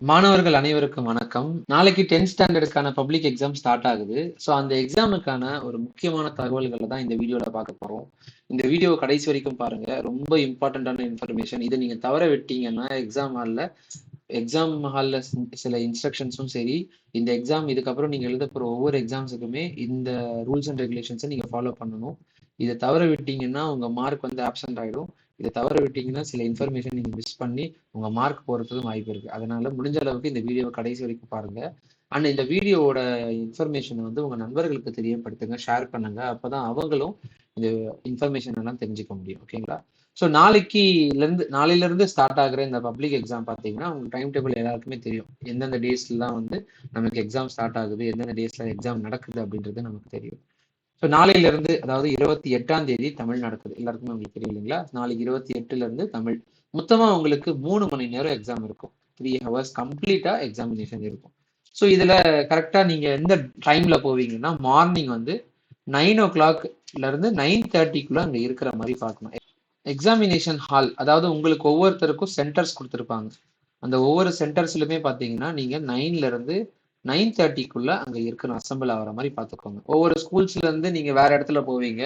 மாணவர்கள் அனைவருக்கும் வணக்கம். நாளைக்கு 10th ஸ்டாண்டர்டுக்கான பப்ளிக் எக்ஸாம் ஸ்டார்ட் ஆகுது. ஸோ அந்த எக்ஸாமுக்கான ஒரு முக்கியமான தகவல்களை தான் இந்த வீடியோல பார்க்க போறோம். இந்த வீடியோ கடைசி வரைக்கும் பாருங்க. ரொம்ப இம்பார்ட்டன்டான இன்ஃபர்மேஷன். இதை நீங்க தவற விட்டீங்கன்னா எக்ஸாம் ஹால்ல சில இன்ஸ்ட்ரக்ஷன்ஸும் சரி, இந்த எக்ஸாம் இதுக்கப்புறம் நீங்க எழுத போற ஒவ்வொரு எக்ஸாம்ஸுக்குமே இந்த ரூல்ஸ் அண்ட் ரெகுலேஷன்ஸை நீங்க ஃபாலோ பண்ணணும். இதை தவற விட்டீங்கன்னா உங்க மார்க் வந்து ஆப்சென்ட் ஆயிடும். இதை தவற விட்டீங்கன்னா சில இன்ஃபர்மேஷன் நீங்க மிஸ் பண்ணி உங்க மார்க் போறதுக்கும் வாய்ப்பு இருக்கு. அதனால முடிஞ்ச அளவுக்கு இந்த வீடியோவை கடைசி வரைக்கும் பாருங்க. அண்ட் இந்த வீடியோவோட இன்ஃபர்மேஷனை வந்து உங்க நண்பர்களுக்கு தெரியப்படுத்துங்க, ஷேர் பண்ணுங்க. அப்பதான் அவங்களும் இந்த இன்ஃபர்மேஷன் எல்லாம் தெரிஞ்சுக்க முடியும். ஓகேங்களா? ஸோ நாளையில இருந்து ஸ்டார்ட் ஆகுற இந்த பப்ளிக் எக்ஸாம் பார்த்தீங்கன்னா உங்களுக்கு டைம் டேபிள் எல்லாருக்குமே தெரியும். எந்தெந்த டேஸ்லாம் வந்து நமக்கு எக்ஸாம் ஸ்டார்ட் ஆகுது, எந்தெந்த டேஸ்ல எக்ஸாம் நடக்குது அப்படின்றது நமக்கு தெரியும். ஸோ நாளையில இருந்து, அதாவது 28ஆம் தேதி தமிழ் நடக்குது. எல்லாருக்குமே உங்களுக்கு தெரியும் இல்லைங்களா? நாளைக்கு 28ல இருந்து தமிழ். மொத்தமா உங்களுக்கு 3 மணி நேரம் எக்ஸாம் இருக்கும். 3 ஹவர்ஸ் கம்ப்ளீட்டா எக்ஸாமினேஷன் இருக்கும். ஸோ இதுல கரெக்டா நீங்க எந்த டைம்ல போவீங்கன்னா, மார்னிங் வந்து 9 o'clockல இருந்து 9:30க்குள்ள அங்க இருக்கிற மாதிரி பார்க்கணும். எக்ஸாமினேஷன் ஹால், அதாவது உங்களுக்கு ஒவ்வொருத்தருக்கும் சென்டர்ஸ் கொடுத்துருப்பாங்க. அந்த ஒவ்வொரு சென்டர்ஸ்லுமே பார்த்தீங்கன்னா நீங்க 9ல இருந்து 9:30க்குள்ள அங்க இருக்கணும், அசம்பிள் ஆகிற மாதிரி பார்த்துக்கோங்க. ஒவ்வொரு ஸ்கூல்ஸ்ல இருந்து நீங்க வேற இடத்துல போவீங்க.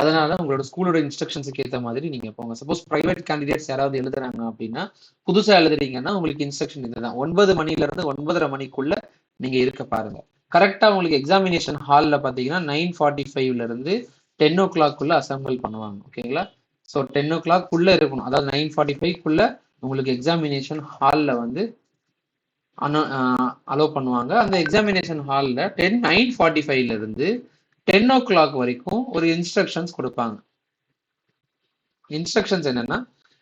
அதனால உங்களோட ஸ்கூலோட இன்ஸ்ட்ரக்ஷன்ஸுக்கு ஏற்ற மாதிரி நீங்க போங்க. சப்போஸ் பிரைவேட் கேண்டிடேட்ஸ் யாராவது எழுதுறாங்க அப்படின்னா, புதுசா எழுதுறீங்கன்னா உங்களுக்கு இன்ஸ்ட்ரக்ஷன் இதுதான். 9 மணில இருந்து 9:30 மணிக்குள்ள நீங்க இருக்க பாருங்க. கரெக்டா உங்களுக்கு எக்ஸாமினேஷன் ஹால்ல பாத்தீங்கன்னா 9:45ல இருந்து 10 o'clockக்குள்ள அசம்பிள் பண்ணுவாங்க. ஓகேங்களா? ஸோ 10 o'clockக்குள்ள இருக்கணும். அதாவது 9:45க்குள்ள உங்களுக்கு எக்ஸாமினேஷன் ஹால்ல வந்து அலோவ் பண்ணுவாங்க. அந்த எக்ஸாமினேஷன் ஹாலில் 9:45ல இருந்து 10 o'clock வரைக்கும் ஒரு இன்ஸ்ட்ரக்ஷன்ஸ் கொடுப்பாங்க. இன்ஸ்ட்ரக்ஷன்ஸ்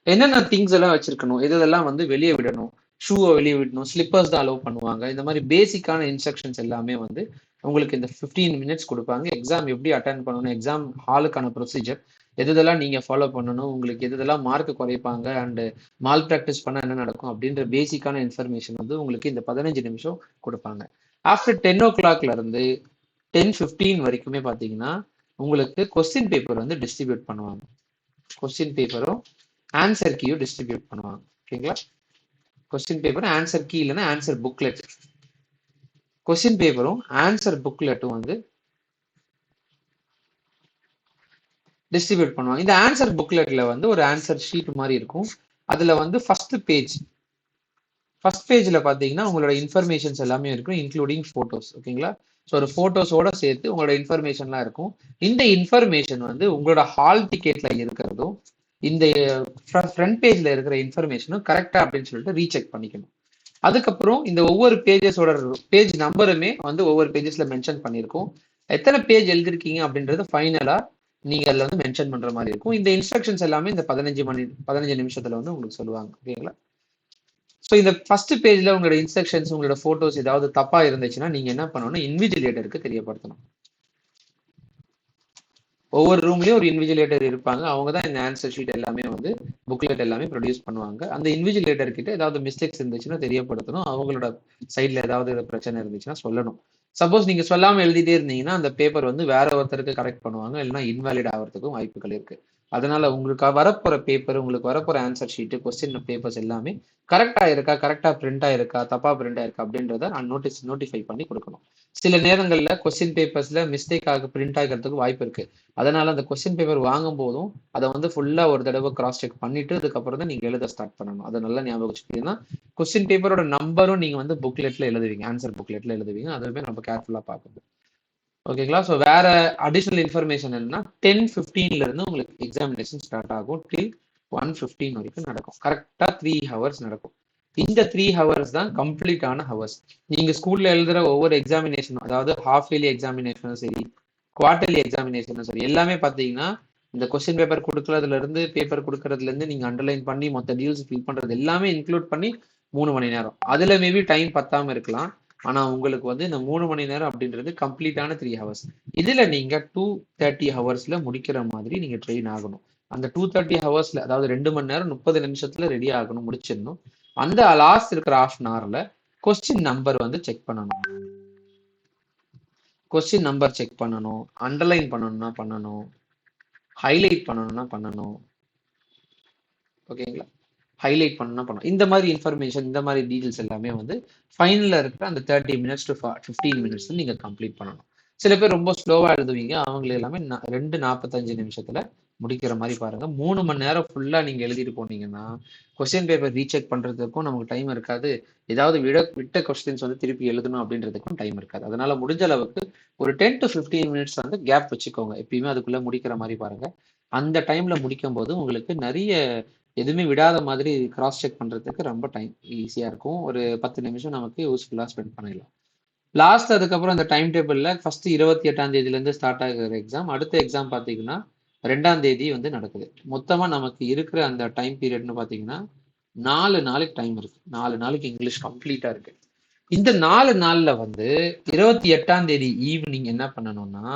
என்னென்ன திங்ஸ் எல்லாம் வச்சிருக்கணும், இதெல்லாம் வந்து வெளியே விடணும், ஷூவை வெளியே விடணும், ஸ்லிப்பர்ஸ் தான் அலோவ் பண்ணுவாங்க. இந்த மாதிரி பேசிக்கான இன்ஸ்ட்ரக்ஷன்ஸ் எல்லாமே வந்து உங்களுக்கு இந்த 15 மினிட்ஸ் கொடுப்பாங்க. எக்ஸாம் எப்படி அட்டன் பண்ணணும், எக்ஸாம் ஹாலுக்கான ப்ரொசீஜர், எதெல்லாம் நீங்க ஃபாலோ பண்ணணும், உங்களுக்கு எதெல்லாம் மார்க் குறைப்பாங்க, அண்ட் மால் ப்ராக்டிஸ் பண்ண என்ன நடக்கும் அப்படின்ற பேசிக்கான இன்ஃபர்மேஷன் வந்து உங்களுக்கு இந்த 15 நிமிஷம் கொடுப்பாங்க. ஆஃப்டர் 10 o'clockல இருந்து 10:15 வரைக்குமே பார்த்தீங்கன்னா உங்களுக்கு கொஸ்டின் பேப்பர் வந்து டிஸ்ட்ரிபியூட் பண்ணுவாங்க. கொஸ்டின் பேப்பரும் ஆன்சர் கீயும் டிஸ்ட்ரிபியூட் பண்ணுவாங்க. ஓகேங்களா? கொஸ்டின் பேப்பர், ஆன்சர் கீ இல்லைன்னா ஆன்சர் புக்லெட். கொஸ்டின் பேப்பரும் ஆன்சர் புக்லெட்டும் வந்து டிஸ்ட்ரிபியூட் பண்ணுவாங்க. இந்த ஆன்சர் புக்லெட்ல வந்து ஒரு ஆன்சர் ஷீட் மாதிரி இருக்கும். அதுல வந்து ஃபர்ஸ்ட் பேஜ்ல பாத்தீங்கன்னா உங்களோட இன்ஃபர்மேஷன்ஸ் எல்லாமே இருக்கும், இன்க்ளூடிங் போட்டோஸ். ஓகேங்களா? ஸோ ஒரு போட்டோஸோட சேர்த்து உங்களோட இன்ஃபர்மேஷன்லாம் இருக்கும். இந்த இன்ஃபர்மேஷன் வந்து உங்களோட ஹால் டிக்கெட்ல இருக்கிறதும் இந்த ஃப்ரண்ட் பேஜ்ல இருக்கிற இன்ஃபர்மேஷனும் கரெக்டா அப்படின்னு சொல்லிட்டு ரீசெக் பண்ணிக்கணும். அதுக்கப்புறம் இந்த ஒவ்வொரு பேஜ் நம்பருமே வந்து ஒவ்வொரு பேஜஸ்ல மென்ஷன் பண்ணியிருக்கோம். எத்தனை பேஜ் எழுதிருக்கீங்க அப்படின்றது ஃபைனலா நீங்க அதுல வந்து மென்ஷன் பண்ற மாதிரி இருக்கும். இந்த இன்ஸ்ட்ரக்ஷன்ஸ் எல்லாமே இந்த 15 நிமிஷத்துல வந்து உங்களுக்கு சொல்லுவாங்க. ஓகேங்களா? ஸோ இந்த ஃபர்ஸ்ட் பேஜ்ல உங்களோட இன்ஸ்ட்ரக்ஷன்ஸ், உங்களோட போட்டோஸ் ஏதாவது தப்பா இருந்துச்சுன்னா நீங்க என்ன பண்ணணும்னா இன்விஜிலேட்டருக்கு தெரியப்படுத்தணும். ஒவ்வொரு ரூம்லயும் ஒரு இன்விஜிலேட்டர் இருப்பாங்க. அவங்க தான் இந்த ஆன்சர் ஷீட் எல்லாமே வந்து புக்லெட் எல்லாமே ப்ரொடியூஸ் பண்ணுவாங்க. அந்த இன்விஜிலேட்டர் கிட்ட ஏதாவது மிஸ்டேக்ஸ் இருந்துச்சுன்னா தெரியப்படுத்தணும். அவங்களோட சைட்ல ஏதாவது பிரச்சனை இருந்துச்சுன்னா சொல்லணும். சப்போஸ் நீங்க சொல்லாம எழுதிட்டே இருந்தீங்கன்னா அந்த பேப்பர் வந்து வேற ஒருத்தருக்கு கரெக்ட் பண்ணுவாங்க, இல்லைன்னா இன்வாலிட் ஆகிறதுக்கும் வாய்ப்புகள் இருக்கு. அதனால உங்களுக்கு வரப்போற பேப்பர், உங்களுக்கு வரப்போற ஆன்சர் ஷீட், கொஸ்டின் பேப்பர்ஸ் எல்லாமே கரெக்டா இருக்கா, கரெக்டா பிரிண்ட் ஆயிருக்கா, தப்பா பிரிண்ட் ஆயிருக்கா அப்படின்றத நோட்டிஃபை பண்ணி கொடுக்கணும். சில நேரங்கள்ல கொஸ்டின் பேப்பர்ஸ்ல மிஸ்டேக் பிரிண்ட் ஆகிறதுக்கு வாய்ப்பு இருக்கு. அதனால அந்த கொஸ்டின் பேப்பர் வாங்கும் போதும் அதை வந்து ஃபுல்லா ஒரு தடவை கிராஸ் செக் பண்ணிட்டு அதுக்கப்புறம் தான் நீங்க எழுத ஸ்டார்ட் பண்ணணும். அதை நல்லா ஞாபகம் வச்சுக்கிட்டீங்கன்னா கொஸ்டின் பேப்பரோட நம்பரும் நீங்க வந்து புக்லெட்ல எழுதுவீங்க, ஆன்சர் புக்லெட்ல எழுதுவீங்க. அதுவுமே நம்ம கேர்ஃபுல்லா பார்க்கணும். ஓகேங்களா? ஸோ வேற அடிஷனல் இன்ஃபர்மேஷன் என்னன்னா 10:15ல இருந்து உங்களுக்கு எக்ஸாமினேஷன் ஸ்டார்ட் ஆகும். டில் 1:15 வரைக்கும் நடக்கும். கரெக்டா 3 ஹவர்ஸ் நடக்கும். இந்த 3 ஹவர்ஸ் தான் கம்ப்ளீட்டான ஹவர்ஸ். நீங்க ஸ்கூல்ல எழுதுற ஒவ்வொரு எக்ஸாமினேஷனும், அதாவது ஹாஃப் இயர்லி எக்ஸாமினேஷனும் சரி, குவார்டர்லி எக்ஸாமினேஷனும் சரி, எல்லாமே பார்த்தீங்கன்னா இந்த கொஸ்டின் பேப்பர் கொடுக்கறதுல இருந்து, பேப்பர் கொடுக்கறதுல இருந்து, நீங்க அண்டர்லைன் பண்ணி மொத்த டீல்ஸ் ஃபில் பண்றது எல்லாமே இன்க்ளூட் பண்ணி 3 மணி நேரம். அதுல மேபி டைம் பத்தாம இருக்கலாம். ஆனா உங்களுக்கு வந்து இந்த 3 மணி நேரம் அப்படின்றது கம்ப்ளீட்டான 3 ஹவர்ஸ். இதுல நீங்க 230 ஹவர்ஸ்ல முடிக்கிற மாதிரி நீங்க ட்ரெயின் ஆகணும். அந்த 230 ஹவர்ஸ்ல, அதாவது 2 மணி நேரம் 30 நிமிஷத்துல ரெடி ஆகணும், முடிச்சிடணும். அந்த லாஸ்ட் இருக்கிற ஹாஃப் அன் ஹவர்ல கொஸ்டின் நம்பர் வந்து செக் பண்ணணும். கொஸ்டின் நம்பர் செக் பண்ணணும், அண்டர்லைன் பண்ணணும்னா பண்ணணும், ஹைலைட் பண்ணணும்னா பண்ணணும். ஓகேங்களா? ஹைலைட் பண்ணணும். இந்த மாதிரி இன்ஃபர்மேஷன், இந்த மாதிரி டீடைல்ஸ் எல்லாமே வந்து ஃபைனலில் இருக்கிற அந்த 30 minutes to 15 minutes நீங்கள் கம்ப்ளீட் பண்ணணும். சில பேர் ரொம்ப ஸ்லோவாக எழுதுவீங்க, அவங்களே எல்லாமே 2:45 முடிக்கிற மாதிரி பாருங்க. 3 மணி நேரம் ஃபுல்லாக நீங்கள் எழுதிட்டு போனீங்கன்னா கொஸ்டின் பேப்பர் ரீசெக் பண்ணுறதுக்கும் நமக்கு டைம் இருக்காது. ஏதாவது விட்ட கொஸ்டின்ஸ் வந்து திருப்பி எழுதணும் அப்படின்றதுக்கும் டைம் இருக்காது. அதனால முடிஞ்ச அளவுக்கு ஒரு 10 to 15 minutes வந்து கேப் வச்சுக்கோங்க. எப்பயுமே அதுக்குள்ள முடிக்கிற மாதிரி பாருங்க. அந்த டைம்ல முடிக்கும் போது உங்களுக்கு நிறைய எதுவுமே விடாத மாதிரி கிராஸ் செக் பண்றதுக்கு ரொம்ப டைம் ஈஸியா இருக்கும். ஒரு 10 நிமிஷம் நமக்கு யூஸ்ஃபுல்லா ஸ்பெண்ட் பண்ணிடலாம். லாஸ்ட் அதுக்கப்புறம் அந்த டைம் டேபிள்ல ஃபர்ஸ்ட் 28ஆம் தேதியிலேருந்து ஸ்டார்ட் ஆகுற எக்ஸாம், அடுத்த எக்ஸாம் பார்த்தீங்கன்னா 2ஆம் தேதி வந்து நடக்குது. மொத்தமா நமக்கு இருக்கிற அந்த டைம் பீரியட்னு பார்த்தீங்கன்னா 4 நாளைக்கு டைம் இருக்கு. 4 நாளைக்கு இங்கிலீஷ் கம்ப்ளீட்டா இருக்கு. இந்த 4 நாள்ல வந்து 28ஆம் தேதி ஈவினிங் என்ன பண்ணணும்னா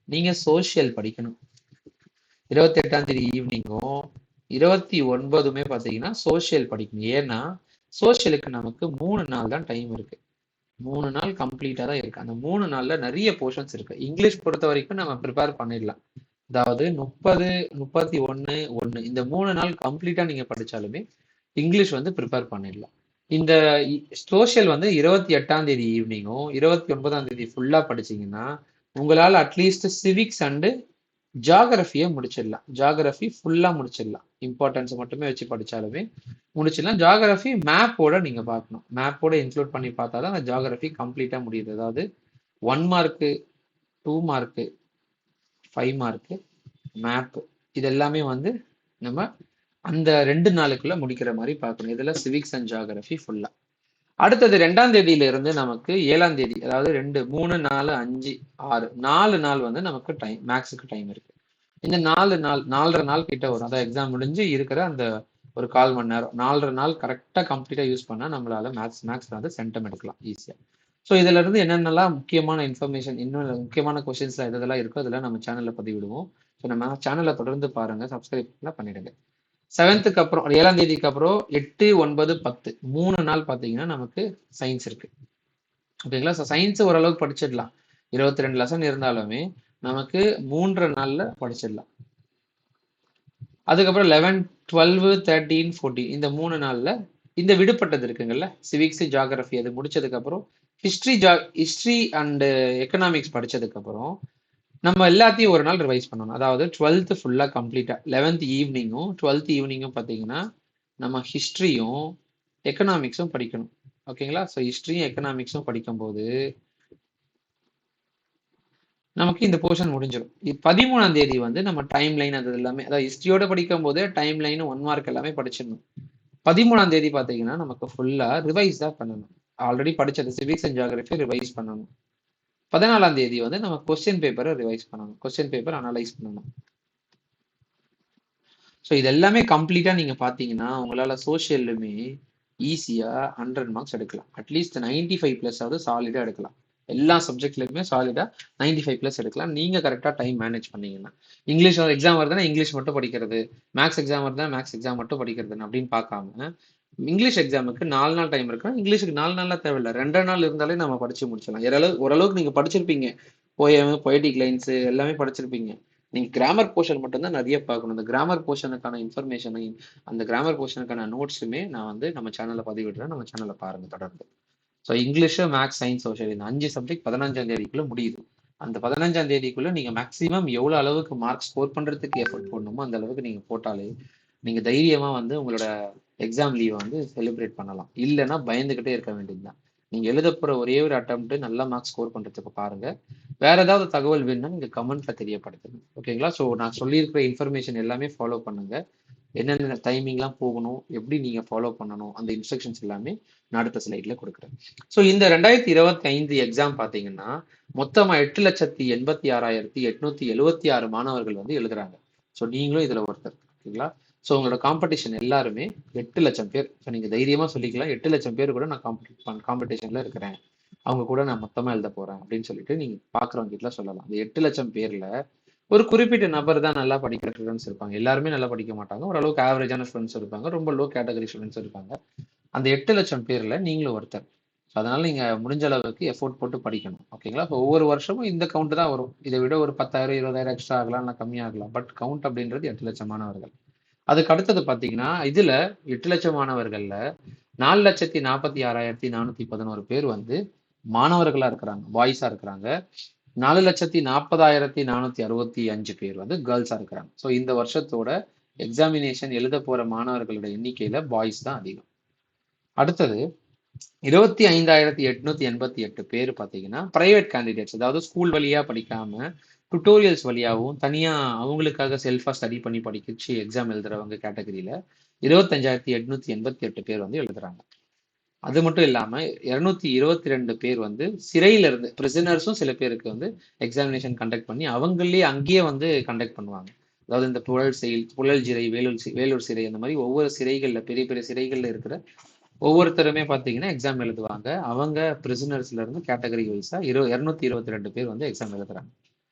நீங்க சோஷியல் படிக்கணும். 28ஆம் தேதி ஈவினிங்கும் 29மே பார்த்தீங்கன்னா சோஷியல் படிக்கணும். ஏன்னா சோஷியலுக்கு நமக்கு 3 நாள் தான் டைம் இருக்கு. 3 நாள் கம்ப்ளீட்டா தான் இருக்கு. அந்த 3 நாள்ல நிறைய போர்ஷன்ஸ் இருக்கு. இங்கிலீஷ் பொறுத்த வரைக்கும் நம்ம ப்ரிப்பேர் பண்ணிடலாம். அதாவது 30, 31, 1 இந்த 3 நாள் கம்ப்ளீட்டா நீங்க படிச்சாலுமே இங்கிலீஷ் வந்து ப்ரிப்பேர் பண்ணிடலாம். இந்த சோஷியல் வந்து 28ஆம் தேதி ஈவினிங்கும் 29ஆம் தேதி ஃபுல்லா படிச்சீங்கன்னா உங்களால அட்லீஸ்ட் சிவிக்ஸ் அண்டு ஜாகிரபியை முடிச்சிடலாம். ஜாகிரபி ஃபுல்லா முடிச்சிடலாம். இம்பார்ட்டன்ஸ் மட்டுமே வச்சு படிச்சாலுமே முடிச்சிடலாம். ஜாகிரபி மேப்போட நீங்க பார்க்கணும். மேப்போட இன்க்ளூட் பண்ணி பார்த்தா தான் அந்த ஜாகிரபி கம்ப்ளீட்டா முடியுது. அதாவது 1 மார்க்கு, 2 மார்க்கு, 5 மார்க்கு, மேப் இது எல்லாமே வந்து நம்ம அந்த 2 நாளுக்குள்ள முடிக்கிற மாதிரி பார்க்கணும். இதுல சிவிக்ஸ் அண்ட் ஜாகிரபி ஃபுல்லா. அடுத்தது 2ஆம் தேதியில இருந்து நமக்கு 7ஆம் தேதி, அதாவது 2, 3, 4, 5, 6 4 நாள் வந்து நமக்கு டைம், மேக்ஸுக்கு டைம் இருக்கு. இந்த 4 நாள் 4.5 நாள் கிட்ட வரும். அதான் எக்ஸாம் முடிஞ்சு இருக்கிற அந்த ஒரு 1/4 மணி நேரம் 4.5 நாள் கரெக்டாக கம்ப்ளீட்டாக யூஸ் பண்ணால் நம்மளால மேக்ஸ் வந்து சென்டம் எடுக்கலாம் ஈஸியாக. ஸோ இதுல இருந்து என்னென்னலாம் முக்கியமான இன்ஃபர்மேஷன், இன்னும் முக்கியமான கொஸ்டின்ஸ் எதெல்லாம் இருக்கோ அதெல்லாம் நம்ம சேனல்ல பதிவிடுவோம். ஸோ நம்ம சேனலை தொடர்ந்து பாருங்க, சப்ஸ்கிரைப் பண்ணிடுங்க. 7th அப்புறம் 7ஆம் தேதிக்கு அப்புறம் 8, 9, 10 3 நாள் பார்த்தீங்கன்னா நமக்கு சயின்ஸ் இருக்கு. ஓகேங்களா? ஸோ சயின்ஸ் ஓரளவுக்கு படிச்சிடலாம். 22 லெசன் இருந்தாலுமே நமக்கு 3 நாள்ல படிச்சிடலாம். அதுக்கப்புறம் 11, 12, 13, 14 இந்த 3 நாள்ல இந்த விடுபட்டது இருக்குங்கல்ல, சிவிக்ஸ், ஜியாகிரபி அது முடிச்சதுக்கு அப்புறம் ஹிஸ்டரி அண்ட் எக்கனாமிக்ஸ் படிச்சதுக்கு அப்புறம் நம்ம எல்லாத்தையும் ஒரு நாள் ரிவைஸ் பண்ணணும். அதாவது 12th ஃபுல்லா கம்ப்ளீட்டா 11th ஈவினிங்கும் 12th ஈவினிங்கும் பார்த்தீங்கன்னா நம்ம ஹிஸ்டரியும் எக்கனாமிக்ஸும் படிக்கணும். ஓகேங்களா? ஸோ ஹிஸ்டரியும் எக்கனாமிக்ஸும் படிக்கும்போது நமக்கு இந்த போர்ஷன் முடிஞ்சிடும். 13ஆம் தேதி வந்து நம்ம டைம் லைன் அது எல்லாமே, அதாவது ஹிஸ்டரியோட படிக்கும் போது டைம் லைன் 1 மார்க் எல்லாமே படிச்சிடணும். 13ஆம் தேதி பார்த்தீங்கன்னா நமக்கு ஃபுல்லா ரிவைஸ் தான் பண்ணணும். ஆல்ரெடி படிச்சது சிவிக்ஸ் அண்ட் ஜியாகிரபி ரிவைஸ் பண்ணணும். 14ஆம் தேதி வந்து நம்ம கொஸ்டின் பேப்பரை ரிவைஸ் பண்ணணும், கொஸ்டின் பேப்பர் அனலைஸ் பண்ணணும். ஸோ இது எல்லாமே கம்ப்ளீட்டா நீங்க பார்த்தீங்கன்னா உங்களால சோஷியல்லுமே ஈஸியா 100 மார்க்ஸ் எடுக்கலாம். அட்லீஸ்ட் 95+ ஆவது சாலிடா எடுக்கலாம். எல்லா சப்ஜெக்ட்லயுமே சாலிடா 95+ எடுக்கலாம். நீங்க கரெக்டா டைம் மேனேஜ் பண்ணீங்கன்னா. இங்கிலீஷ் எக்ஸாம் வருதுன்னா இங்கிலீஷ் மட்டும் படிக்கிறது, மேக்ஸ் எக்ஸாம் வருதுன்னா மேக்ஸ் எக்ஸாம் மட்டும் படிக்கிறது அப்படின்னு பார்க்காம, இங்கிலீஷ் எக்ஸாமுக்கு 4 நாள் டைம் இருக்கு. இங்கிலீஷுக்கு 4 நாள்ல தேவையில்லை, 2 நாள் இருந்தாலே நம்ம படிச்சு முடிச்சிடலாம். ஓரளவுக்கு நீங்க படிச்சிருப்பீங்க. போயம், பொய்டிக் லைன்ஸ் எல்லாமே படிச்சிருப்பீங்க. நீங்க கிராமர் போர்ஷன் மட்டும்தான் நிறைய பார்க்கணும். அந்த கிராமர் போர்ஷனுக்கான இன்ஃபர்மேஷனை, அந்த கிராமர் போர்ஷனுக்கான நோட்ஸுமே நான் வந்து நம்ம சேனல்ல பதிவிடுறேன். நம்ம சேனல்ல பாருங்க தொடர்ந்து. So English, maths, science, social இந்த 5 சப்ஜெக்ட் 15ஆம் தேதிக்குள்ள முடியுது. அந்த 15ஆம் தேதிக்குள்ள நீங்க மேக்ஸிமம் எவ்வளவு அளவுக்கு மார்க் ஸ்கோர் பண்றதுக்கு எஃபர்ட் போடணுமோ அந்த அளவுக்கு நீங்க போட்டாலே நீங்க தைரியமா வந்து உங்களோட எக்ஸாம் லீவை வந்து செலிப்ரேட் பண்ணலாம். இல்லைன்னா பயந்துகிட்டே இருக்க வேண்டியதுதான். நீங்க எழுத போற ஒரே ஒரு அட்டம்ப்ட் நல்ல மார்க் ஸ்கோர் பண்றதுக்கு பாருங்க. வேற ஏதாவது தகவல் வேணும்னா நீங்க கமெண்ட்ல தெரியப்படுத்துங்க. ஓகேங்களா? ஸோ நான் சொல்லியிருக்கிற இன்ஃபர்மேஷன் எல்லாமே ஃபாலோ பண்ணுங்க. என்னென்ன டைமிங்லாம் போகணும், எப்படி நீங்க ஃபாலோ பண்ணணும், அந்த இன்ஸ்ட்ரக்ஷன்ஸ் எல்லாமே நான் அடுத்த ஸ்லைட்ல கொடுக்குறேன். ஸோ இந்த 2025 எக்ஸாம் பார்த்தீங்கன்னா மொத்தமா 8,86,876 மாணவர்கள் வந்து எழுதுறாங்க. ஸோ நீங்களும் இதுல ஒருத்தர். ஓகேங்களா? ஸோ உங்களோட காம்படிஷன் எல்லாருமே 8 லட்சம் பேர். ஸோ நீங்க தைரியமா சொல்லிக்கலாம் 8 லட்சம் பேர் கூட நான் காம்படிஷன்ல இருக்கிறேன், அவங்க கூட நான் மொத்தமா எழுத போறேன் அப்படின்னு சொல்லிட்டு நீங்க பாக்குறவங்க கிட்ட சொல்லலாம். அந்த 8 லட்சம் பேர்ல ஒரு குறிப்பிட்ட நபர் தான் நல்லா படிக்கிற ஸ்டூடெண்ட்ஸ் இருப்பாங்க. எல்லாருமே நல்லா படிக்க மாட்டாங்க. ஓரளவுக்கு ஆவரேஜான ஸ்டூடெண்ட்ஸ் இருப்பாங்க, ரொம்ப லோ கேட்டகரி ஸ்டூடெண்ட்ஸ் இருப்பாங்க. அந்த 8 லட்சம் பேர்ல நீங்களும் ஒருத்தர். அதனால நீங்க முடிஞ்ச அளவுக்கு எஃபோர்ட் போட்டு படிக்கணும். ஓகேங்களா? ஒவ்வொரு வருஷமும் இந்த கவுண்ட் தான் வரும். இதை விட ஒரு 10,000 20,000 எக்ஸ்ட்ரா ஆகலாம், இல்லை கம்மியாகலாம். பட் கவுண்ட் அப்படின்றது 8 லட்சம் மாணவர்கள். அதுக்கு அடுத்தது பார்த்தீங்கன்னா இதுல 8 லட்சம் மாணவர்கள்ல 4,46,411 பேர் வந்து மாணவர்களா இருக்கிறாங்க, பாய்ஸா இருக்கிறாங்க. 4,40,465 பேர் வந்து கேர்ள்ஸா இருக்கிறாங்க. ஸோ இந்த வருஷத்தோட எக்ஸாமினேஷன் எழுத போற மாணவர்களோட எண்ணிக்கையில பாய்ஸ் தான் அதிகம். அடுத்தது 25,888 பேர் பார்த்தீங்கன்னா பிரைவேட் கேண்டிடேட்ஸ், அதாவது ஸ்கூல் வழியா படிக்காம டுட்டோரியல்ஸ் வழியாகவும் தனியா அவங்களுக்காக செல்ஃபா ஸ்டடி பண்ணி படிச்சு எக்ஸாம் எழுதுறவங்க கேட்டகரியில 25,888 பேர் வந்து எழுதுறாங்க. அது மட்டும் இல்லாம 222 பேர் வந்து சிறையில இருந்து பிரிசனர்ஸும் சில பேருக்கு வந்து எக்ஸாமினேஷன் கண்டக்ட் பண்ணி அவங்களே அங்கேயே வந்து கண்டக்ட் பண்ணுவாங்க. அதாவது இந்த புழல் சிறை, வேலூர் சிறை, அந்த மாதிரி ஒவ்வொரு சிறைகள்ல, பெரிய பெரிய சிறைகள்ல இருக்கிற ஒவ்வொருத்தருமே பார்த்தீங்கன்னா எக்ஸாம் எழுதுவாங்க. அவங்க பிரிசனர்ஸ்ல இருந்து கேட்டகரி வைஸா 222 பேர் வந்து எக்ஸாம் எழுதுறாங்க.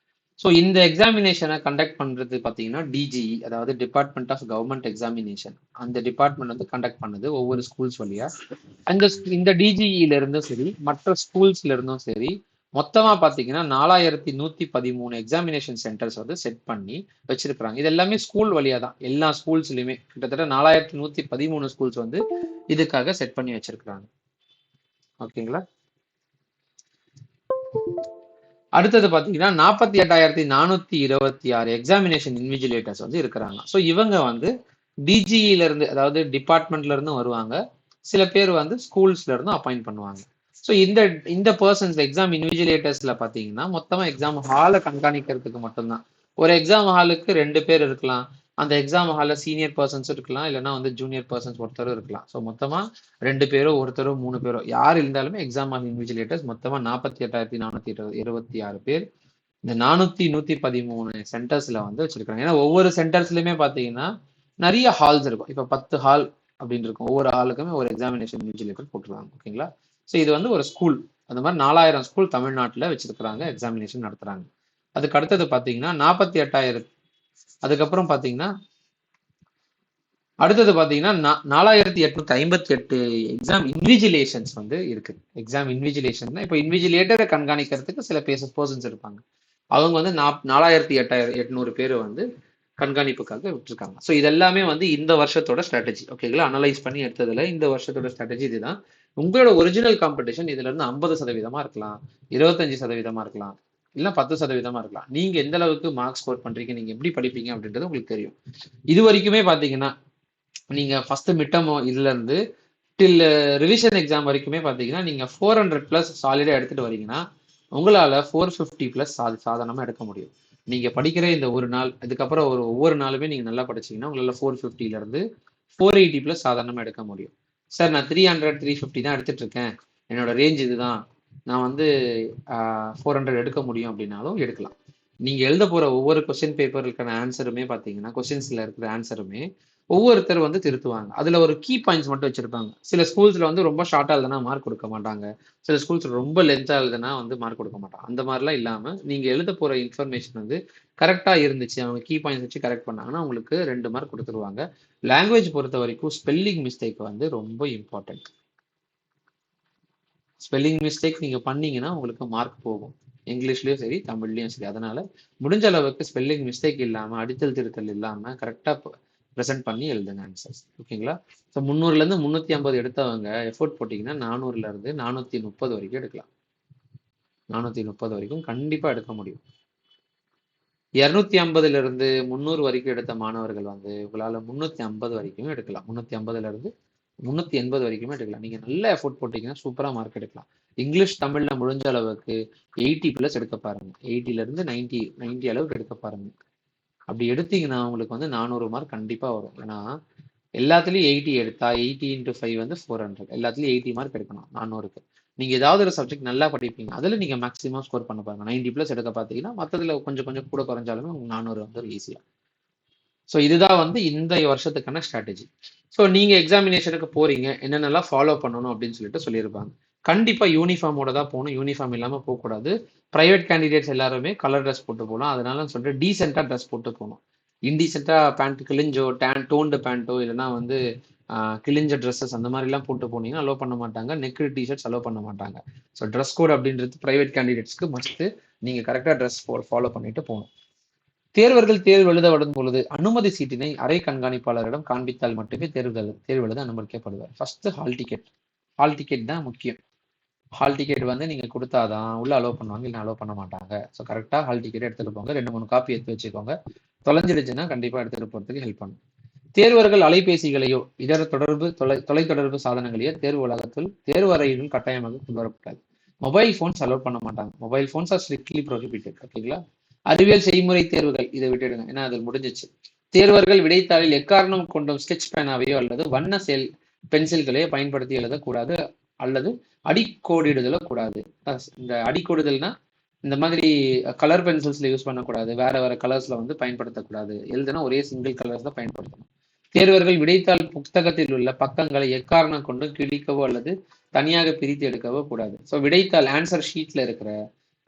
ஸோ இந்த எக்ஸாமினேஷனை கண்டக்ட் பண்றது பார்த்தீங்கன்னா டிஜிஇ, அதாவது டிபார்ட்மெண்ட் ஆஃப் கவர்மெண்ட் எக்ஸாமினேஷன், அந்த டிபார்ட்மெண்ட் வந்து கண்டக்ட் பண்ணுது ஒவ்வொரு ஸ்கூல்ஸ் வழியா. இந்த டிஜிஇல இருந்தும் சரி, மற்ற ஸ்கூல்ஸ்ல இருந்தும் சரி, மொத்தமா பாத்தீங்கன்னா 4,113 எக்ஸாமினேஷன் சென்டர்ஸ் வந்து செட் பண்ணி வச்சிருக்கிறாங்க. இது எல்லாமே ஸ்கூல் வழியா தான், எல்லா ஸ்கூல்ஸ்லயுமே கிட்டத்தட்ட 4,113 ஸ்கூல்ஸ் வந்து இதுக்காக செட் பண்ணி வச்சிருக்கிறாங்க. ஓகேங்களா? அடுத்தது பாத்தீங்கன்னா 48,426 எக்ஸாமினேஷன் இன்விஜிலேட்டர்ஸ் வந்து இருக்கிறாங்க. ஸோ இவங்க வந்து டிஜிஇல இருந்து, அதாவது டிபார்ட்மெண்ட்ல இருந்து வருவாங்க. சில பேர் வந்து ஸ்கூல்ஸ்ல இருந்தும் அப்பாயிண்ட் பண்ணுவாங்க. ஸோ இந்த இந்த பர்சன்ஸ் எக்ஸாம் இன்விஜிலேட்டர்ஸ்ல பாத்தீங்கன்னா மொத்தமா எக்ஸாம் ஹாலை கண்காணிக்கிறதுக்கு மட்டும்தான். ஒரு எக்ஸாம் ஹாலுக்கு 2 பேர் இருக்கலாம். அந்த எக்ஸாம் ஹால சீனியர் பர்சன்ஸ் இருக்கலாம், இல்லைன்னா வந்து ஜூனியர் பர்சன்ஸ் ஒருத்தரும் இருக்கலாம். ஸோ மொத்தமா 2 பேரோ ஒருத்தரோ 3 பேரோ யார் இருந்தாலுமே எக்ஸாம் ஹால் இன்விஜிலேட்டர்ஸ் மொத்தமா 48,426 பேர் இந்த 413 சென்டர்ஸ்ல வந்து வச்சிருக்காங்க. ஏன்னா ஒவ்வொரு சென்டர்ஸ்லயுமே பாத்தீங்கன்னா நிறைய ஹால்ஸ் இருக்கும். இப்ப 10 ஹால் அப்படின்னு இருக்கும். ஒவ்வொரு ஹாலுக்குமே ஒரு எக்ஸாமினேஷன் இன்விஜிலேட்டர் போட்டுருவாங்க. ஓகேங்களா? ஸோ இது வந்து ஒரு ஸ்கூல். அந்த மாதிரி 4,000 ஸ்கூல் தமிழ்நாட்டில் வச்சிருக்கிறாங்க, எக்ஸாமினேஷன் நடத்துறாங்க. அதுக்கு அடுத்தது பாத்தீங்கன்னா 48,000. அதுக்கப்புறம் பாத்தீங்கன்னா அடுத்தது பாத்தீங்கன்னா 4,858 எக்ஸாம் இன்விஜிலேஷன்ஸ் வந்து இருக்கு. எக்ஸாம் இன்விஜிலேஷன் இப்போ இன்விஜிலேட்டரை கண்காணிக்கிறதுக்கு சில பர்சன்ஸ் இருப்பாங்க. அவங்க வந்து 4,800 பேர் வந்து கண்காணிப்புக்காக விட்டுருக்காங்க. ஸோ இதெல்லாமே வந்து இந்த வருஷத்தோட ஸ்ட்ராட்டஜி. ஓகேங்களா? அனலைஸ் பண்ணி எடுத்ததுல இந்த வருஷத்தோட ஸ்ட்ராட்டஜி இதுதான். உங்களோட ஒரிஜினல் காம்படிஷன் இதுல இருந்து 50% இருக்கலாம், 25% இருக்கலாம், இல்ல 10% இருக்கலாம். நீங்க எந்த அளவுக்கு மார்க் ஸ்கோர் பண்றீங்க, நீங்க எப்படி படிப்பீங்க அப்படின்றது உங்களுக்கு தெரியும். இது வரைக்குமே பாத்தீங்கன்னா நீங்க ஃபர்ஸ்ட் மிட்டமோ இதுல இருந்து டில் ரிவிஷன் எக்ஸாம் வரைக்குமே பாத்தீங்கன்னா நீங்க 400+ சாலிடா எடுத்துட்டு வரீங்கன்னா உங்களால 450+ சாதாரணமா எடுக்க முடியும். நீங்க படிக்கிற இந்த ஒரு நாள், இதுக்கப்புறம் ஒவ்வொரு நாளுமே நீங்க நல்லா படிச்சீங்கன்னா உங்களால 450ல இருந்து 480+ சாதாரணமா எடுக்க முடியும். சார் நான் 300 350 தான் எடுத்துட்டு இருக்கேன், என்னோட ரேஞ்ச் இதுதான், நான் வந்து 400 எடுக்க முடியும் அப்படின்னாலும் எடுக்கலாம். நீங்க எழுத போற ஒவ்வொரு கொஸ்டின் பேப்பருக்கான ஆன்சருமே பாத்தீங்கன்னா, கொஸ்டின்ஸ்ல இருக்கிற ஆன்சருமே ஒவ்வொருத்தர் வந்து திருத்துவாங்க. அதுல ஒரு கீ பாயிண்ட்ஸ் மட்டும் வச்சிருப்பாங்க. சில ஸ்கூல்ஸ்ல வந்து ரொம்ப ஷார்ட்டா எழுதுனா மார்க் கொடுக்க மாட்டாங்க, சில ஸ்கூல்ஸ் ரொம்ப லென்த்தா எழுதுனா வந்து மார்க் கொடுக்க மாட்டாங்க. அந்த மாதிரிலாம் இல்லாம நீங்க எழுத போற இன்ஃபர்மேஷன் வந்து கரெக்டா இருந்துச்சு, அவங்க கீ பாயிண்ட்ஸ் வச்சு கரெக்ட் பண்ணாங்கன்னா உங்களுக்கு 2 மார்க் கொடுத்துருவாங்க. லாங்குவேஜ் பொறுத்த வரைக்கும் ஸ்பெல்லிங் மிஸ்டேக் வந்து ரொம்ப இம்பார்ட்டன்ட். ஸ்பெல்லிங் மிஸ்டேக் நீங்க பண்ணீங்கன்னா உங்களுக்கு மார்க் போகும், இங்கிலீஷ்லயும் சரி தமிழ்லயும் சரி. அதனால முடிஞ்ச அளவுக்கு ஸ்பெல்லிங் மிஸ்டேக் இல்லாம, அடித்தல் திருத்தல் இல்லாம கரெக்டா ப்ரெசென்ட் பண்ணி எழுதுங்க ஆன்சர்ஸ். ஓகேங்களா? ஸோ 300ல இருந்து 350 எடுத்தவங்க எஃபோர்ட் போட்டீங்கன்னா 400ல இருந்து 430 வரைக்கும் எடுக்கலாம். 430 வரைக்கும் கண்டிப்பா எடுக்க முடியும். 250ல இருந்து 300 வரைக்கும் எடுத்த மாணவர்கள் வந்து உங்களால 350 வரைக்கும் எடுக்கலாம். 350ல இருந்து 380 வரைக்குமே எடுக்கலாம். நீங்க நல்ல எஃபோர்ட் போட்டீங்கன்னா சூப்பரா மார்க் எடுக்கலாம். இங்கிலீஷ் தமிழ்ல முடிஞ்ச அளவுக்கு 80+ எடுக்க பாருங்க. 80ல இருந்து 90 அளவுக்கு எடுக்க பாருங்க. அப்படி எடுத்தீங்கன்னா உங்களுக்கு வந்து 400 மார்க் கண்டிப்பா வரும். ஏன்னா எல்லாத்துலயும் 80 எடுத்தா 80 × 5 வந்து 400. எல்லாத்துலயும் 80 மார்க் எடுக்கணும் 400க்கு. நீங்க ஏதாவது ஒரு சப்ஜெக்ட் நல்லா படிப்பீங்க, அதுல நீங்க மேக்ஸிமம் ஸ்கோர் பண்ண பாருங்க. 90+ எடுக்க பார்த்தீங்கன்னா மற்றதுல கொஞ்சம் கொஞ்சம் கூட குறைஞ்சாலுமே உங்களுக்கு 400 வந்து ஈஸியா. ஸோ இதுதான் வந்து இந்த வருஷத்துக்கான ஸ்ட்ராட்டஜி. ஸோ நீங்க எக்ஸாமினேஷனுக்கு போறீங்க, என்னென்னலாம் ஃபாலோ பண்ணணும் அப்படின்னு சொல்லியிருப்பாங்க. கண்டிப்பா யூனிஃபார்மோட தான் போகணும், யூனிஃபார்ம் இல்லாம போகக்கூடாது. பிரைவேட் கேண்டிடேட்ஸ் எல்லாருமே கலர் ட்ரெஸ் போட்டு போகலாம். அதனால சொல்லிட்டு டீசெண்டா ட்ரெஸ் போட்டு போகணும். இன்டீசெண்டா பேண்ட் கிழிஞ்சோ டோன்டு பேண்ட்டோ இல்லைன்னா வந்து கிழிஞ்ச ட்ரெஸ்ஸஸ் அந்த மாதிரிலாம் போட்டு போனீங்கன்னா அலோவ் பண்ண மாட்டாங்க. நெக் டிஷர்ட்ஸ் அலோவ் பண்ண மாட்டாங்க. ஸோ ட்ரெஸ் கோட் அப்படின்றது பிரைவேட் கேண்டிடேட்ஸ்க்கு மஸ்ட். நீங்க கரெக்டாக ட்ரெஸ் ஃபாலோ பண்ணிட்டு போகணும். தேர்வர்கள் தேர்வு எழுத வரும் பொழுது அனுமதி சீட்டினை அறை கண்காணிப்பாளரிடம் காண்பித்தால் மட்டுமே தேர்வு எழுத அனுமதிக்கப்படுவார். ஃபர்ஸ்ட் ஹால் டிக்கெட் தான் முக்கியம். ஹால் டிக்கெட் வந்து நீங்க கொடுத்தாதான் உள்ள அலோவ் பண்ணுவாங்க, இல்லை அலோவ் பண்ண மாட்டாங்க. ஸோ கரெக்டா ஹால் டிக்கெட் எடுத்துட்டு போங்க. 2-3 காப்பி எடுத்து வச்சுக்கோங்க. தொலைஞ்சிடுச்சுன்னா கண்டிப்பா எடுத்துட்டு போறதுக்கு ஹெல்ப் பண்ணும். தேர்வர்கள் அலைபேசிகளையோ இதர தொலைத்தொடர்பு சாதனங்களையோ தேர்வு வளாகத்தில் தேர்வு அறையிலும் கட்டாயமாக கொண்டு வரப்படாது. மொபைல் போன்ஸ் அலோவ் பண்ண மாட்டாங்க. Mobile phones R strictly prohibited. ஓகேங்களா? அறிவியல் செய்முறை தேர்வுகள் இதை விட்டுடுங்க, ஏன்னா அது முடிஞ்சிச்சு. தேர்வர்கள் விடைத்தாளில் எக்காரணம் கொண்டும் ஸ்கெட்ச் பேனாவையோ அல்லது வண்ண பென்சில்களையோ பயன்படுத்தி எழுதக்கூடாது அல்லது அடிக்கோடிடுதலோ கூடாது. இந்த அடிக்கோடுதல்னா இந்த மாதிரி கலர் பென்சில்ஸ்ல யூஸ் பண்ணக்கூடாது, வேற வேற கலர்ஸ்ல வந்து பயன்படுத்தக்கூடாது. எழுதுனா ஒரே சிங்கிள் கலர்ஸ் தான் பயன்படுத்தணும். தேர்வர்கள் விடைத்தாள் புத்தகத்தில் உள்ள பக்கங்களை எக்காரணம் கொண்டு கிழிக்கவோ அல்லது தனியாக பிரித்து எடுக்கவோ கூடாது. ஸோ விடைத்தாள் ஆன்சர் ஷீட்ல இருக்கிற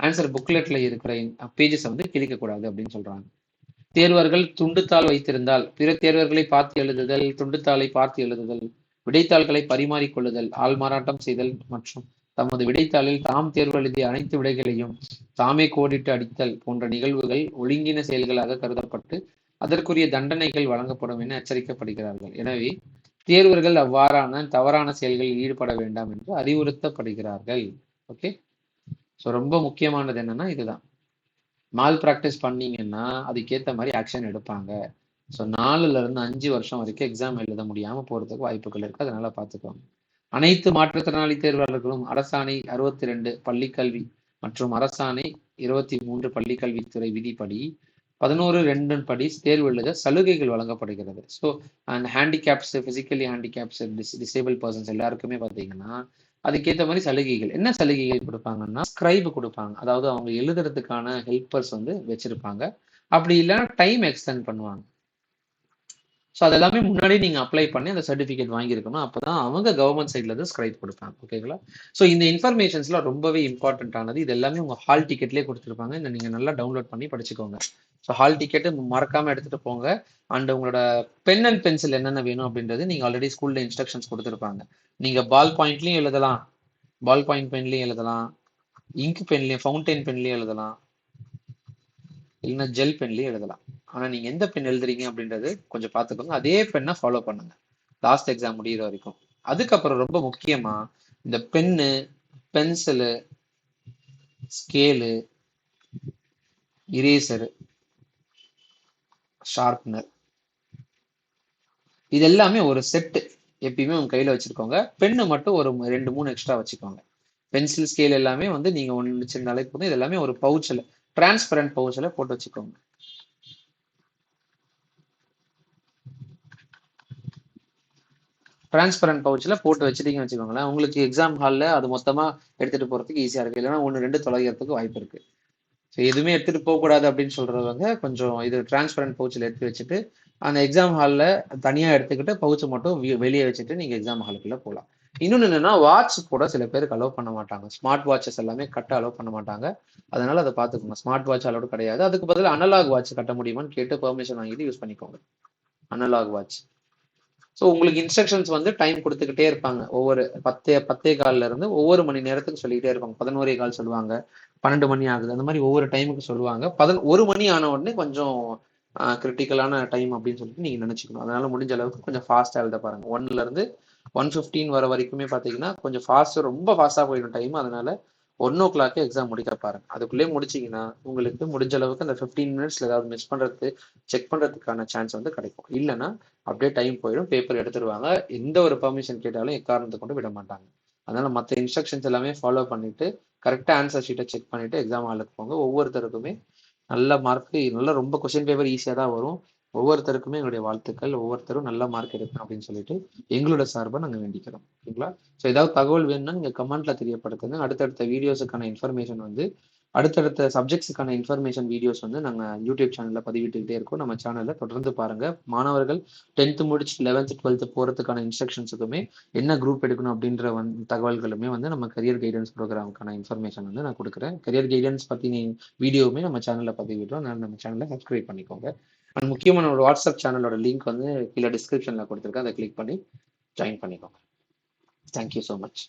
ஆன்சர் புக்லெட்ல இருக்கிற பேஜஸ் வந்து கிழிக்கக்கூடாது அப்படின்னு சொல்றாங்க. தேர்வர்கள் துண்டுத்தாள் வைத்திருந்தால் பிற தேர்வர்களை பார்த்து எழுதுதல், துண்டுத்தாளை பார்த்து எழுதுதல், விடைத்தாள்களை பரிமாறிக்கொள்ளுதல், ஆள்மாறாட்டம் செய்தல் மற்றும் தமது விடைத்தாளில் தாம் தேர்வு எழுதிய அனைத்து விடைகளையும் தாமே கோடிட்டு அடித்தல் போன்ற நிகழ்வுகள் ஒழுங்கின செயல்களாக கருதப்பட்டு அதற்குரிய தண்டனைகள் வழங்கப்படும் என எச்சரிக்கப்படுகிறார்கள். எனவே தேர்வர்கள் அவ்வாறான தவறான செயல்களில் ஈடுபட வேண்டாம் என்று அறிவுறுத்தப்படுகிறார்கள். ஓகே, ஸோ ரொம்ப முக்கியமானது என்னன்னா இதுதான். மால் ப்ராக்டிஸ் பண்ணீங்கன்னா அதுக்கேற்ற மாதிரி ஆக்ஷன் எடுப்பாங்க. ஸோ 4-5 வருஷம் வரைக்கும் எக்ஸாம் எழுத முடியாமல் போகிறதுக்கு வாய்ப்புகள் இருக்குது. அதனால பார்த்துக்கோங்க. அனைத்து மாற்றுத்திறனாளி தேர்வாளர்களும் அரசாணை 62 பள்ளிக்கல்வி மற்றும் அரசாணை 23 பள்ளிக்கல்வித்துறை விதிப்படி 11(2) படி தேர்வு எழுத சலுகைகள் வழங்கப்படுகிறது. So and handicaps, physically handicaps, disable persons எல்லாருக்குமே பார்த்தீங்கன்னா அதுக்கேற்ற மாதிரி சலுகைகள். என்ன சலுகைகள் கொடுப்பாங்கன்னா ஸ்கிரைப் கொடுப்பாங்க, அதாவது அவங்க எழுதுறதுக்கான ஹெல்ப்பர்ஸ் வந்து வச்சிருப்பாங்க. அப்படி இல்லைன்னா டைம் எக்ஸ்டெண்ட் பண்ணுவாங்க. ஸோ அதெல்லாமே முன்னாடி நீங்க அப்ளை பண்ணி அந்த சர்டிஃபிகேட் வாங்கியிருக்கணும். அப்பதான் அவங்க கவர்மெண்ட் சைட்ல இருந்து ஸ்கிரைப் கொடுப்பாங்க. ஓகேங்களா? ஸோ இந்த இன்ஃபர்மேஷன்ஸ்லாம் ரொம்பவே இம்பார்ட்டன்டானது. இது எல்லாமே உங்க ஹால் டிக்கெட்லேயே கொடுத்துருப்பாங்க. இதை நீங்க நல்லா டவுன்லோட் பண்ணி படிச்சுக்கோங்க. ஸோ ஹால் டிக்கெட்டு மறக்காம எடுத்துட்டு போங்க. அண்ட் உங்களோட பென் அண்ட் பென்சில் என்னென்ன வேணும் அப்படின்றது நீங்க ஆல்ரெடி ஸ்கூல்ல இன்ஸ்ட்ரக்ஷன்ஸ் கொடுத்துருப்பாங்க. நீங்க பால் பாயிண்ட்லயும் எழுதலாம், பால் பாயிண்ட் பென்லயும் எழுதலாம், இங்க் பென்லயும், ஃபவுண்டைன் பென்லயும் எழுதலாம், இல்லைன்னா ஜெல் பென்லயும் எழுதலாம். ஆனா நீங்க எந்த பென் எழுதுறீங்க அப்படின்றது கொஞ்சம் பார்த்துக்கோங்க. அதே பெண்ணை ஃபாலோ பண்ணுங்க லாஸ்ட் எக்ஸாம் முடிகிற வரைக்கும். அதுக்கப்புறம் ரொம்ப முக்கியமா இந்த பென்னு, பென்சிலு, ஸ்கேலு, இரேசரு, ஷார்ப்னர் இது எல்லாமே ஒரு செட்டு எப்பயுமே உங்க கையில வச்சிருக்கோங்க. பென்னு மட்டும் ஒரு 2-3 எக்ஸ்ட்ரா வச்சுக்கோங்க. பென்சில், ஸ்கேல் எல்லாமே வந்து நீங்க ஒன்று வச்சிருந்தாலே போதும். இது எல்லாமே ஒரு பவுச்சில், டிரான்ஸ்பரண்ட் பவுச்சில் போட்டு வச்சுக்கோங்க. டிரான்ஸ்பரண்ட் பவுச்சில் போட்டு வச்சுட்டீங்கன்னு வச்சுக்கோங்களேன், உங்களுக்கு எக்ஸாம் ஹாலில் அது மொத்தமாக எடுத்துகிட்டு போகிறதுக்கு ஈஸியாக இருக்குது. இல்லைன்னா 1-2 தொலைகிறதுக்கு வாய்ப்பு இருக்குது. ஸோ எதுவுமே எடுத்துகிட்டு போகக்கூடாது அப்படின்னு சொல்கிறவங்க கொஞ்சம் இது டிரான்ஸ்பரண்ட் பவுச்சில் எடுத்து வச்சுட்டு அந்த எக்ஸாம் ஹாலில் தனியாக எடுத்துக்கிட்டு பவுச்சை மட்டும் வெளியே வச்சுட்டு நீங்கள் எக்ஸாம் ஹாலுக்குள்ளே போகலாம். இன்னொன்று என்னென்னா வாட்ச் கூட சில பேருக்கு அலோவ் பண்ண மாட்டாங்க. ஸ்மார்ட் வாட்சஸ் எல்லாமே கட்ட அலோவ் பண்ண மாட்டாங்க. அதனால அதை பார்த்துக்கோங்க. ஸ்மார்ட் வாட்ச் அலோடு கிடையாது. அதுக்கு பதில் அனலாக் வாட்ச் கட்ட முடியுமான்னு கேட்டு பெர்மிஷன் வாங்கிட்டு யூஸ் பண்ணிக்கோங்க, அனலாக் வாட்ச். ஸோ உங்களுக்கு இன்ஸ்ட்ரக்ஷன்ஸ் வந்து டைம் கொடுத்துக்கிட்டே இருப்பாங்க. ஒவ்வொரு 10:15 இருந்து ஒவ்வொரு மணி நேரத்துக்கு சொல்லிக்கிட்டே இருப்பாங்க. 11:15 சொல்லுவாங்க, 12 மணி ஆகுது, அந்த மாதிரி ஒவ்வொரு டைமுக்கு சொல்லுவாங்க. 1 மணி ஆன உடனே கொஞ்சம் கிரிட்டிக்கலான டைம் அப்படின்னு சொல்லிட்டு நீங்க நினைச்சுக்கணும். அதனால முடிஞ்ச அளவுக்கு கொஞ்சம் ஃபாஸ்டா எழுத பாருங்க. 1-ல இருந்து 1:15 வர வரைக்குமே பார்த்தீங்கன்னா கொஞ்சம் ரொம்ப ஃபாஸ்டா போயிடும் டைம். அதனால 1 o'clock எக்ஸாம் முடிக்க பாருங்க. அதுக்குள்ளேயே முடிச்சிங்கன்னா உங்களுக்கு முடிஞ்ச அளவுக்கு அந்த 15 மினிட்ஸ்ல ஏதாவது மிஸ் பண்றது செக் பண்றதுக்கான சான்ஸ் வந்து கிடைக்கும். இல்லைன்னா அப்படியே டைம் போயிடும், பேப்பர் எடுத்துருவாங்க. எந்த ஒரு பெர்மிஷன் கேட்டாலும் எக்காரணத்தை கொண்டு விட மாட்டாங்க. அதனால மற்ற இன்ஸ்ட்ரக்ஷன்ஸ் எல்லாமே ஃபாலோ பண்ணிட்டு கரெக்டாக ஆன்சர் ஷீட்டை செக் பண்ணிட்டு எக்ஸாம் ஹாலுக்கு போங்க. ஒவ்வொருத்தருக்குமே நல்ல மார்க், நல்லா ரொம்ப கொஸ்டின் பேப்பர் ஈஸியாக தான் வரும். ஒவ்வொருத்தருக்குமே எங்களுடைய வாழ்த்துக்கள். ஒவ்வொருத்தரும் நல்ல மார்க் எடுக்கணும் அப்படின்னு சொல்லிட்டு எங்களோட சார்பாக நாங்கள் வேண்டிக்கிறோம். ஓகேங்களா? ஸோ ஏதாவது தகவல் வேணும்னா நீங்கள் கமெண்ட்ல தெரியப்படுத்துங்க. அடுத்தடுத்த வீடியோஸுக்கான இன்ஃபர்மேஷன் வந்து அடுத்தடுத்த சப்ஜெக்ட்ஸுக்கான இன்ஃபர்மேஷன் வீடியோஸ் வந்து நாங்கள் யூடியூப் சேனலில் பதிவிட்டுக்கிட்டே இருக்கோம். நம்ம சேனலில் தொடர்ந்து பாருங்க. மாணவர்கள் 10th முடிச்சு 11th 12th போகிறதுக்கான இன்ஸ்ட்ரக்ஷன்ஸுக்குமே என்ன குரூப் எடுக்கணும் அப்படின்ற தகவல்களுமே வந்து நம்ம கரியர் கைடன்ஸ் ப்ரோக்ராமுக்கான இன்ஃபர்மேஷன் வந்து நான் கொடுக்குறேன். கரியர் கைடன்ஸ் பற்றி வீடியோவுமே நம்ம சேனலில் பதிவிடுறோம். அதனால நம்ம சேனலை சப்ஸ்கிரைப் பண்ணிக்கோங்க. அண்ட் முக்கியமாக நம்மளோட வாட்ஸ்அப் சேனலோட லிங்க் வந்து கீழே டிஸ்கிரிப்ஷனில் கொடுத்துருக்கேன். அதை கிளிக் பண்ணி ஜாயின் பண்ணிக்கோங்க. Thank you so much.